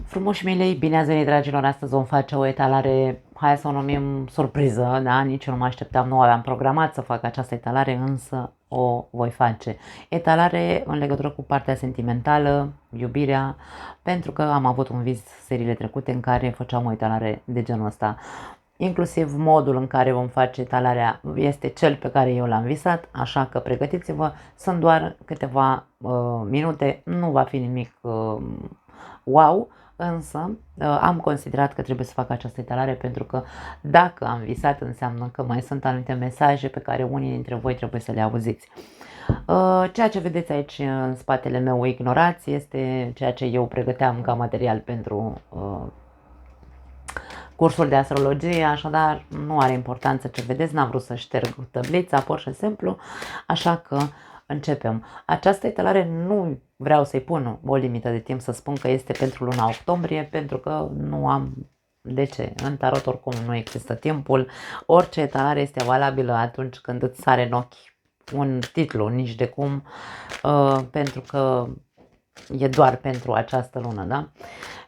Frumoși mei, bine ați venit, dragilor! Astăzi vom face o etalare, hai să o numim surpriză, da? Nici eu nu mă așteptam, nu aveam programat să fac această etalare, însă o voi face. Etalare în legătură cu partea sentimentală, iubirea, pentru că am avut un vis seriile trecute în care făceam o etalare de genul ăsta. Inclusiv modul în care vom face etalarea este cel pe care eu l-am visat, așa că pregătiți-vă, sunt doar câteva minute, nu va fi nimic wow, însă am considerat că trebuie să fac această etalare pentru că dacă am visat înseamnă că mai sunt anumite mesaje pe care unii dintre voi trebuie să le auziți. Ceea ce vedeți aici în spatele meu ignorați este ceea ce eu pregăteam ca material pentru cursul de astrologie, așadar nu are importanță ce vedeți, n-am vrut să șterg tablița, pur și simplu, așa că începem. Această etalare nu vreau să-i pun o limită de timp, să spun că este pentru luna octombrie, pentru că nu am de ce. În tarot oricum nu există timpul, orice etalare este valabilă atunci când îți sare în ochi un titlu, nici de cum, pentru că e doar pentru această lună, da?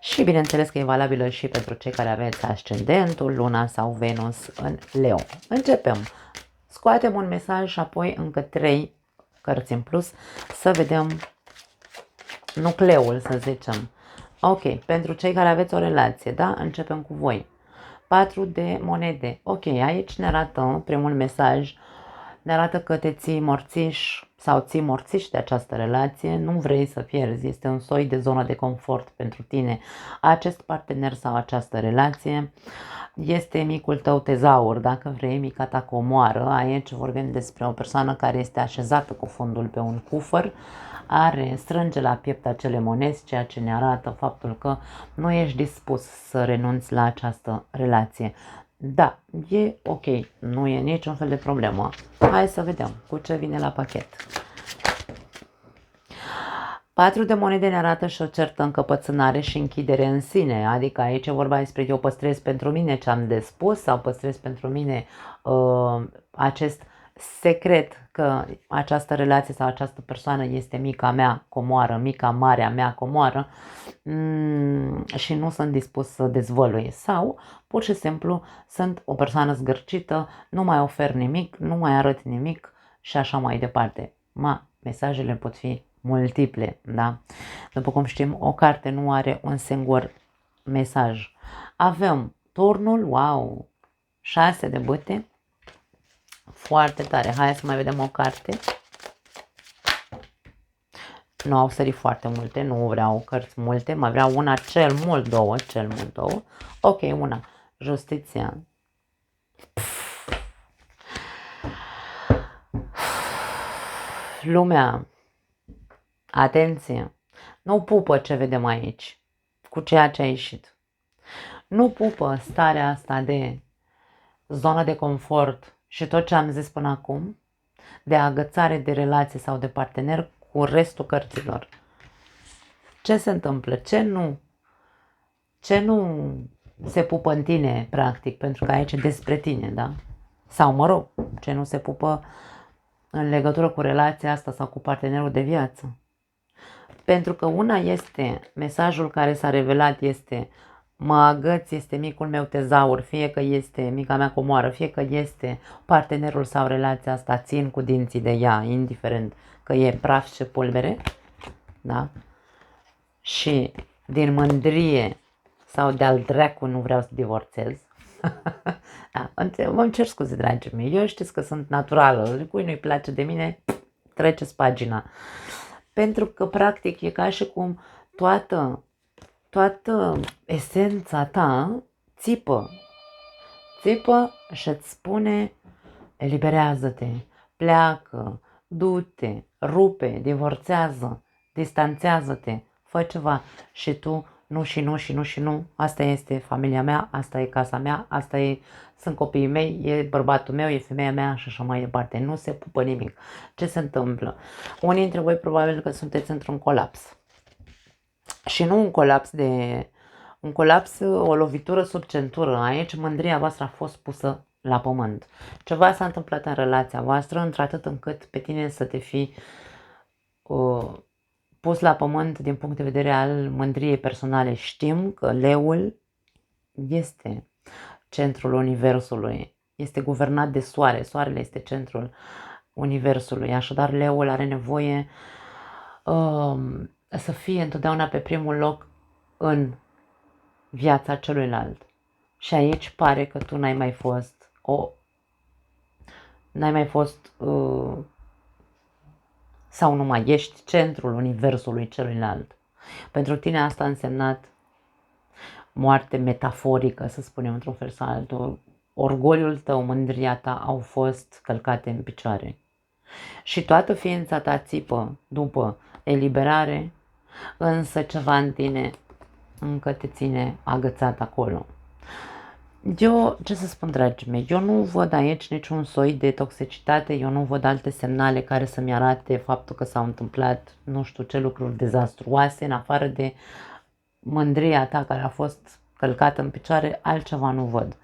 Și bineînțeles că e valabilă și pentru cei care aveți ascendentul, luna sau Venus în Leo. Începem. Scoatem un mesaj și apoi încă 3 cărți în plus să vedem nucleul, să zicem. Ok, pentru cei care aveți o relație, da? Începem cu voi. 4 de monede. Ok, aici ne arată primul mesaj, ne arată că te ții morțiș sau ții morțiș de această relație, nu vrei să pierzi, este un soi de zonă de confort pentru tine. Acest partener sau această relație este micul tău tezaur, dacă vrei, mica ta comoară. Aici vorbim despre o persoană care este așezată cu fundul pe un cufăr, strânge la piept acele monezi, ceea ce ne arată faptul că nu ești dispus să renunți la această relație. Da, e ok, nu e niciun fel de problemă. Hai să vedem cu ce vine la pachet. 4 de monede ne arată și o certă încăpățânare și închidere în sine, adică aici e vorba despre eu păstrez pentru mine ce am de spus sau păstrez pentru mine acest secret că această relație sau această persoană este mica mea comoară, mica marea mea comoară și nu sunt dispus să dezvălui sau pur și simplu sunt o persoană zgârcită, nu mai ofer nimic, nu mai arăt nimic și așa mai departe. Mesajele pot fi multiple, da? După cum știm, o carte nu are un singur mesaj. Avem turnul, wow, 6 de bâte, foarte tare. Hai să mai vedem o carte. Nu au sărit foarte multe, nu vreau cărți multe, mai vreau una, cel mult două. Ok, una, justiția. Lumea. Atenție! Nu pupă ce vedem aici cu ceea ce a ieșit. Nu pupă starea asta de zonă de confort și tot ce am zis până acum, de agățare de relație sau de partener cu restul cărților. Ce se întâmplă? Ce nu se pupă în tine, practic, pentru că aici e despre tine, da? Sau, mă rog, ce nu se pupă în legătură cu relația asta sau cu partenerul de viață. Pentru că una este, mesajul care s-a revelat este mă agăț, este micul meu tezaur, fie că este mica mea comoară, fie că este partenerul sau relația asta, țin cu dinții de ea, indiferent că e praf și pulbere, da? Și din mândrie sau de-al dracu nu vreau să divorțez. Da, îmi cer scuze, dragii mei, eu știți că sunt naturală, cui nu-i place de mine, treceți pagina. Pentru că, practic, e ca și cum toată esența ta țipă și îți spune eliberează-te, pleacă, du-te, rupe, divorțează, distanțează-te, fă ceva și tu nu, asta este familia mea, asta e casa mea, sunt copiii mei, e bărbatul meu, e femeia mea și așa mai departe. Nu se pupă nimic. Ce se întâmplă? Unii dintre voi probabil că sunteți într-un colaps. Și nu un colaps, o lovitură sub centură. Aici mândria voastră a fost pusă la pământ. Ceva s-a întâmplat în relația voastră, într-atât încât pe tine să te fi pus la pământ din punct de vedere al mândriei personale. Știm că leul este centrul universului, este guvernat de soare, soarele este centrul universului, așadar leul are nevoie să fie întotdeauna pe primul loc în viața celuilalt. Și aici pare că tu n-ai mai fost sau nu mai ești centrul universului celuilalt. Pentru tine asta a însemnat moarte metaforică, să spunem într-un fel sau altul. Orgoliul tău, mândria ta au fost călcate în picioare. Și toată ființa ta țipă după eliberare, însă ceva în tine încă te ține agățat acolo. Eu, ce să spun, dragii mei, eu nu văd aici niciun soi de toxicitate, eu nu văd alte semnale care să-mi arate faptul că s-au întâmplat nu știu ce lucruri dezastruoase, în afară de mândria ta care a fost călcată în picioare, altceva nu văd.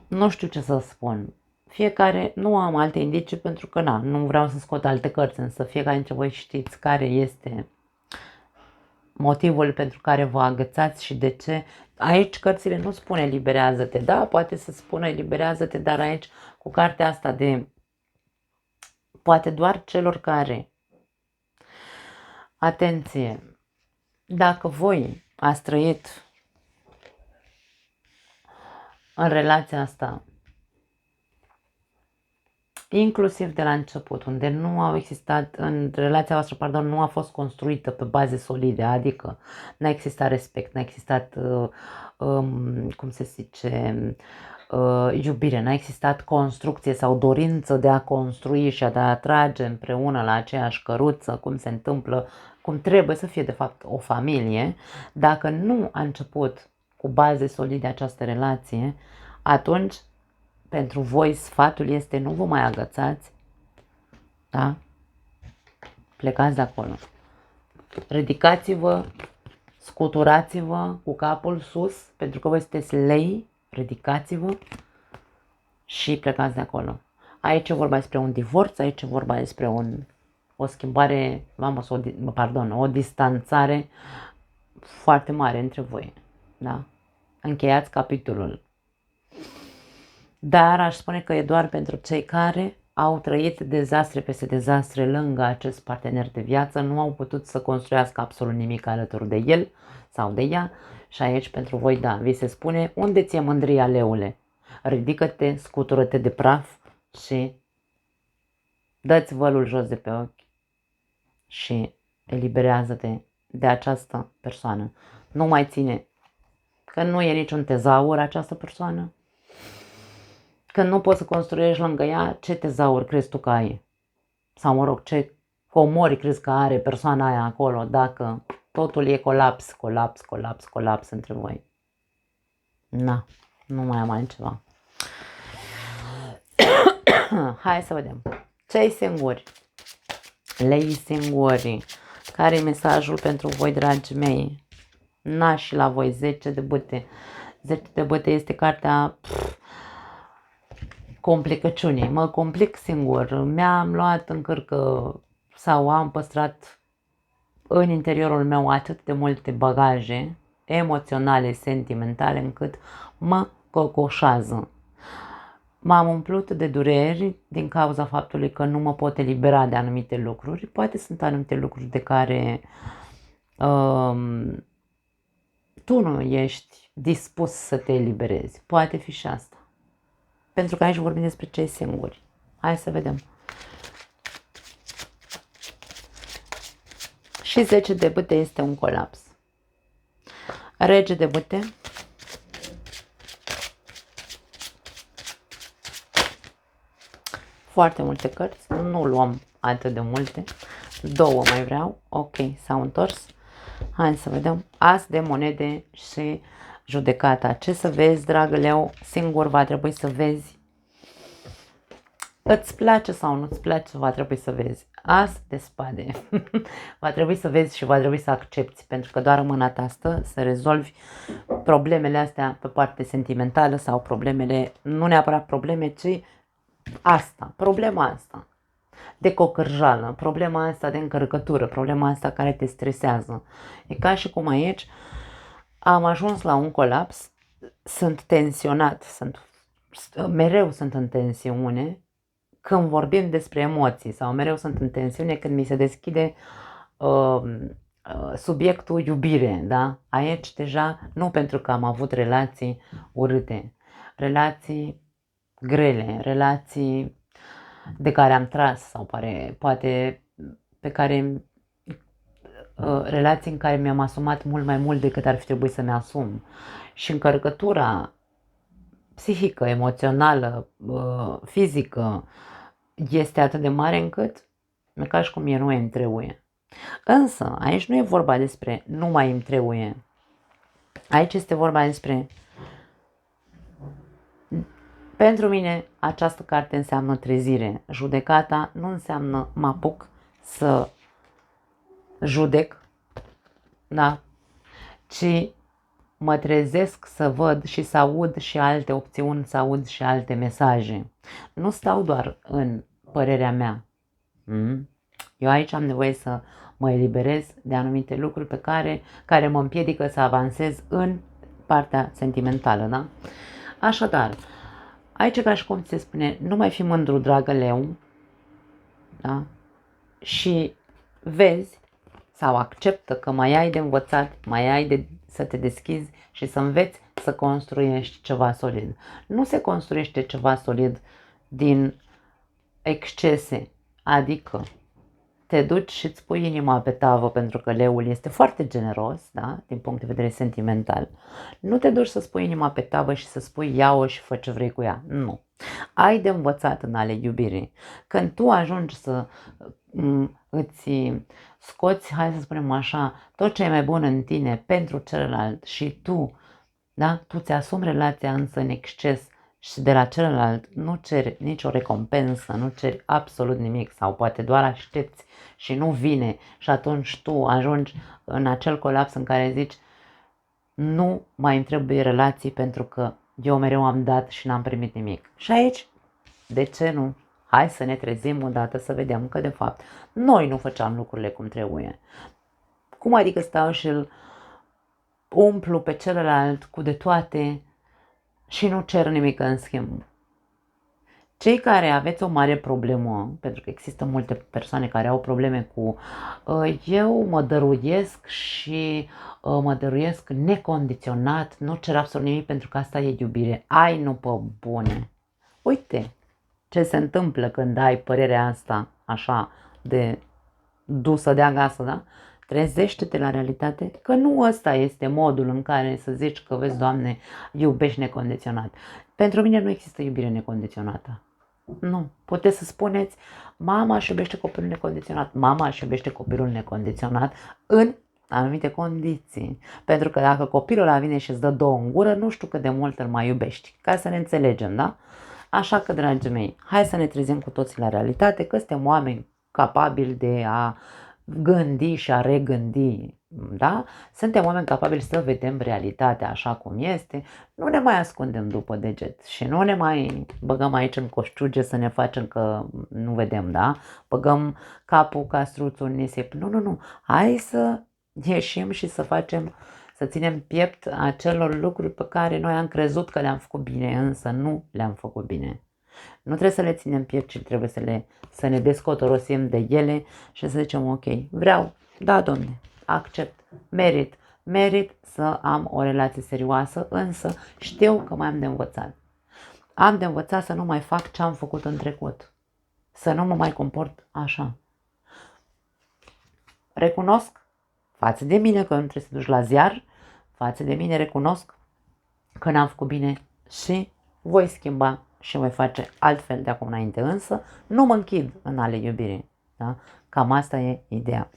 Nu știu ce să spun. Fiecare, nu am alte indicii pentru că nu vreau să scot alte cărți, însă fiecare dintre voi știți care este motivul pentru care vă agățați și de ce. Aici cărțile nu spune eliberează-te, da, poate să spună eliberează-te, dar aici cu cartea asta de poate doar celor care, atenție, dacă voi ați trăit în relația asta, inclusiv de la început, unde nu au existat, în relația voastră, pardon, nu a fost construită pe baze solide, adică n-a existat respect, n-a existat, cum se zice, iubire, n-a existat construcție sau dorință de a construi și de a atrage împreună la aceeași căruță, cum se întâmplă, cum trebuie să fie de fapt o familie. Dacă nu a început cu baze solide această relație, atunci pentru voi sfatul este nu vă mai agățați, da? Plecați de acolo. Ridicați-vă, scuturați-vă cu capul sus, pentru că voi sunteți lei, ridicați-vă și plecați de acolo. Aici e vorba despre un divorț, aici e vorba despre o schimbare, o distanțare foarte mare între voi, da? Încheiați capitolul. Dar aș spune că e doar pentru cei care au trăit dezastre peste dezastre lângă acest partener de viață, nu au putut să construiască absolut nimic alături de el sau de ea și aici pentru voi, da, vi se spune, unde ți-e mândria, leule? Ridică-te, scutură-te de praf și dă-ți vălul jos de pe ochi și eliberează-te de această persoană. Nu mai ține, că nu e niciun tezaur această persoană, că nu poți să construiești lângă ea, ce tezaur crezi tu că ai? Sau mă rog, ce comori crezi că are persoana aia acolo, dacă totul e colaps între voi. Nu mai am altceva. Hai să vedem. Cei singuri, lei singuri, care e mesajul pentru voi, dragii mei? Și la voi, 10 de bâte. 10 de bâte este cartea complicăciunii. Mă complic singur. Mi-am luat în cârcă sau am păstrat în interiorul meu atât de multe bagaje emoționale, sentimentale, încât mă cocoșează. M-am umplut de dureri din cauza faptului că nu mă pot elibera de anumite lucruri. Poate sunt anumite lucruri de care tu nu ești dispus să te eliberezi. Poate fi și asta. Pentru că aici vorbim despre cei singuri. Hai să vedem. Și 10 de bâte este un colaps. Rege de bâte. Foarte multe cărți. Nu luăm atât de multe. 2 mai vreau. Ok, s-au întors. Hai să vedem. As de monede și judecata. Ce să vezi, dragă leu? Singur va trebui să vezi. Îți place sau nu-ți place, va trebui să vezi. As de spade. Va trebui să vezi și va trebui să accepti, pentru că doar mâna ta stă să rezolvi problemele astea pe parte sentimentală sau problemele, nu neapărat probleme, ci asta, problema asta. de cocârjală, problema asta de încărcătură, problema asta care te stresează. E ca și cum aici am ajuns la un colaps, sunt tensionat, mereu sunt în tensiune când vorbim despre emoții sau mereu sunt în tensiune când mi se deschide subiectul iubire, da? Aici deja nu pentru că am avut relații urâte, relații grele, relații de care am tras sau poate pe care relații în care mi-am asumat mult mai mult decât ar fi trebuit să-mi asum. Și încărcătura psihică, emoțională, fizică este atât de mare încât e ca și cum nu îmi trebuie. Însă, aici nu e vorba despre nu mai îmi trebuie. Aici este vorba despre pentru mine această carte înseamnă trezire. Judecata nu înseamnă mă apuc să judec, da? Ci mă trezesc să văd și să aud și alte opțiuni, să aud și alte mesaje. Nu stau doar în părerea mea. Eu aici am nevoie să mă eliberez de anumite lucruri care mă împiedică să avansez în partea sentimentală, da? Așadar, aici ca și cum se spune, nu mai fi mândru, dragă leu, da? Și vezi sau acceptă că mai ai de învățat, mai ai de să te deschizi și să înveți să construiești ceva solid. Nu se construiește ceva solid din excese, adică te duci și îți pui inima pe tavă pentru că leul este foarte generos, da? Din punct de vedere sentimental. Nu te duci să-ți pui inima pe tavă și să spui ia-o și fă ce vrei cu ea. Nu. Ai de învățat în ale iubirii. Când tu ajungi să îți scoți, hai să spunem așa, tot ce e mai bun în tine pentru celălalt și tu, da? Tu ți-asumi relația însă în exces și de la celălalt nu ceri nicio recompensă, nu ceri absolut nimic sau poate doar aștepți și nu vine și atunci tu ajungi în acel colaps în care zici nu mai îmi trebuie relații pentru că eu mereu am dat și n-am primit nimic. Și aici, de ce nu? Hai să ne trezim odată să vedem că de fapt noi nu făceam lucrurile cum trebuie. Cum adică stau și îl umplu pe celălalt cu de toate și nu cer nimic în schimb? Cei care aveți o mare problemă, pentru că există multe persoane care au probleme cu eu mă dăruiesc și mă dăruiesc necondiționat, nu cer absolut nimic pentru că asta e iubire. Ai, nu pe bune. Uite ce se întâmplă când ai părerea asta așa de dusă de acasă, da? Trezește-te la realitate că nu ăsta este modul în care să zici că vezi, Doamne, iubești necondiționat. Pentru mine nu există iubire necondiționată. Nu. Puteți să spuneți, mama își iubește copilul necondiționat, mama își iubește copilul necondiționat în anumite condiții. Pentru că dacă copilul ăla vine și îți dă două în gură, nu știu cât de mult îl mai iubești. Ca să ne înțelegem, da? Așa că, dragii mei, hai să ne trezim cu toții la realitate, că suntem oameni capabili de a gândi și a regândi, da? Suntem oameni capabili să vedem realitatea așa cum este, nu ne mai ascundem după deget și nu ne mai băgăm aici în coșciuge să ne facem că nu vedem, da? Băgăm capul ca struțul în nisip. Nu. Hai să ieșim și să ținem piept acelor lucruri pe care noi am crezut că le-am făcut bine, însă nu le-am făcut bine. Nu trebuie să le ținem piept, ci trebuie să ne descotorosim de ele și să zicem ok, vreau, da, Domne, accept, merit să am o relație serioasă, însă știu că mai am de învățat. Am de învățat să nu mai fac ce am făcut în trecut, să nu mă mai comport așa. Recunosc față de mine că nu trebuie să duci la ziar, față de mine recunosc că n-am făcut bine și voi schimba și voi face altfel de acum înainte, însă nu mă închid în ale iubirii. Da? Cam asta e ideea.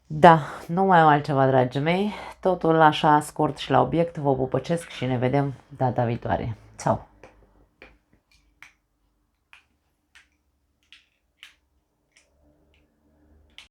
Da, nu mai am altceva, dragii mei, totul așa scurt și la obiect, vă pupăcesc și ne vedem data viitoare. Ciao!